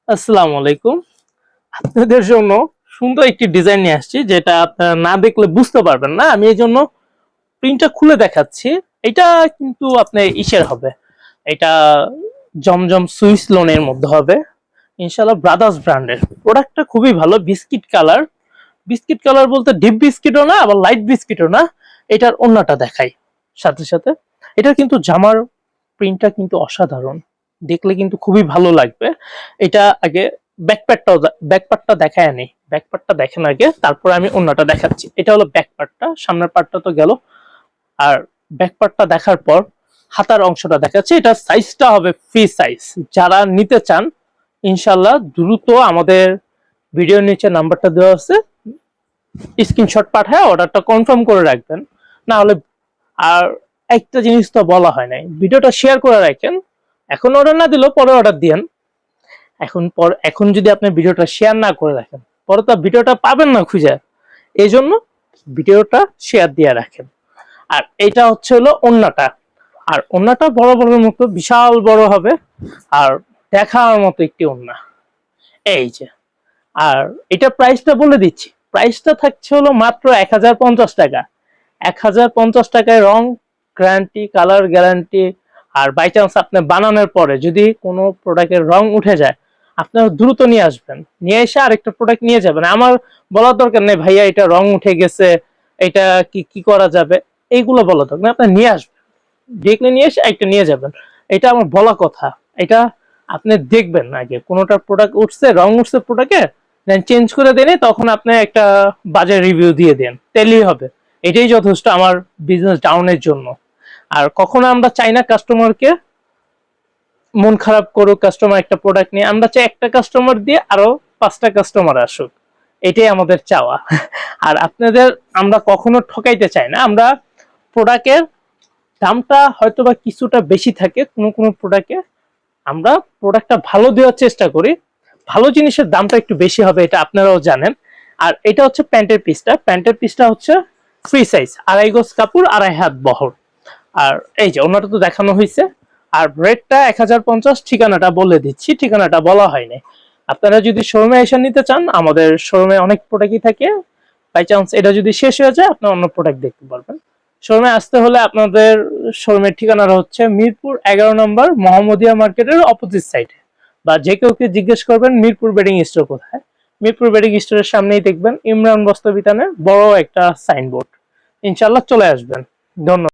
আসসালামু আলাইকুম। আপনাদের জন্য সুন্দর একটি ডিজাইন নিয়ে আসছি, যেটা আপনারা না দেখলে বুঝতে পারবেন না। আমি এই জন্য প্রিন্টটা খুলে দেখাচ্ছি। এটা কিন্তু আপনার ইসের হবে, এটা জমজম সুইস লোনের মধ্যে হবে ইনশাআল্লাহ। ব্রাদার্স ব্র্যান্ডের প্রোডাক্টটা খুবই ভালো। বিস্কিট কালার, বিস্কিট কালার বলতে ডিপ বিস্কিটও না, আবার লাইট বিস্কিটও না। এটার ওন্নাটা দেখাই সাথে সাথে। এটা কিন্তু জামার প্রিন্টটা কিন্তু অসাধারণ, দেখলে কিন্তু খুবই ভালো লাগবে। এটা আগে ব্যাকপার্টটা দেখায় আনি, ব্যাকপার্টটা দেখেন আগে, তারপর আমি ওন্নাটা দেখাচ্ছি। এটা হলো ব্যাকপার্টটা, সামনের পার্টটা তো গেল। আর ব্যাকপার্টটা দেখার পর হাতার অংশটা দেখাচ্ছি। এটা সাইজটা হবে ফ্রি সাইজ। যারা নিতে চান ইনশাল্লাহ দ্রুত আমাদের ভিডিওর নিচে নাম্বারটা দেওয়া আছে, স্ক্রিনশট পাঠায় অর্ডারটা কনফার্ম করে রাখবেন। না হলে আর একটা জিনিস তো বলা হয় নাই, ভিডিওটা শেয়ার করে রাখেন। এখন অর্ডার না দিলেও পরে অর্ডার দিয়েন। এখন যদি আপনি ভিডিওটা শেয়ার না করে রাখেন, পরে তো ভিডিওটা পাবেন না খুঁজে। এই জন্য ভিডিওটা শেয়ার দিয়ে রাখেন। আর এটা হচ্ছে হলো ওন্নাটা। আর ওন্নাটা বড় বড় মতো বিশাল বড় হবে, আর দেখার মতো একটি ওন্না। এই যে, আর এটা প্রাইসটা বলে দিচ্ছি। প্রাইসটা থাকছে হলো মাত্র 1050 টাকা। 1050 টাকায় রং গ্যারান্টি, কালার গ্যারান্টি। আর বাই চান্স আপনি বানানোর পরে যদি কোনো প্রোডাক্টের রং উঠে যায়, আপনারা দ্রুত নিয়ে আসবেন, নিয়ে এসে আরেকটা প্রোডাক্ট নিয়ে যাবেন। আমার বলার দরকার নেই ভাইয়া এটা রং উঠে গেছে, এটা কি কি করা যাবে, এইগুলো বলা দরকার নেই। আপনি নিয়ে আসবেন, দেখলে নিয়ে এসে একটা নিয়ে যাবেন। এটা আমার বলা কথা। এটা আপনি দেখবেন আগে কোনোটা প্রোডাক্ট উঠছে, রং উঠছে প্রোডাক্টে, দেন চেঞ্জ করে দেন, তখন আপনি একটা বাজে রিভিউ দিয়ে দেন, তেলেই হবে। এটাই যথেষ্ট আমার বিজনেস ডাউনের জন্য। আর কখনো আমরা চাই না কাস্টমারকে মন খারাপ করুক। কাস্টমার একটা প্রোডাক্ট নিয়ে, আমরা চাই একটা কাস্টমার দিয়ে আরো 5টা কাস্টমার আসুক, এটাই আমাদের চাওয়া। আর আপনাদের আমরা কখনো ঠকাইতে চাই না। আমরা প্রোডাক্টের দামটা হয়তোবা কিছুটা বেশি থাকে কোনো কোনো প্রোডাক্টে, আমরা প্রোডাক্টটা ভালো দেওয়ার চেষ্টা করি। ভালো জিনিসের দামটা একটু বেশি হবে, এটা আপনারাও জানেন। আর এটা হচ্ছে প্যান্টের পিসটা। প্যান্টের পিসটা হচ্ছে ফ্রি সাইজ, 2.5 গজ কাপড়, 2.5 হাত বহর। আর এই যে ওনাটা তো দেখানো হয়েছে। আর রেটটা 1050। ঠিকানাটা বলে দিচ্ছি, ঠিকানাটা বলা হয়নি। আপনারা যদি শোরুমে এসে নিতে চান, আমাদের শোরুমে অনেক প্রোডাক্টই থাকে। বাই চান্স এটা যদি শেষ হয়ে যায়, আপনি অন্য প্রোডাক্ট দেখতে পারবেন। শোরুমে আসতে হলে আপনাদের শোরুমের ঠিকানাটা হচ্ছে মিরপুর 11 নম্বর, মোহাম্মদিয়া মার্কেটের অপোজিট সাইডে। বা যে কেউকে জিজ্ঞেস করবেন মিরপুর বেডিং স্টোর কোথায়, মিরপুর বেডিং স্টোরের সামনেই দেখবেন ইমরান বস্ত্র বিতানের বড় একটা সাইনবোর্ড। ইনশাল্লাহ চলে আসবেন। ধন্যবাদ।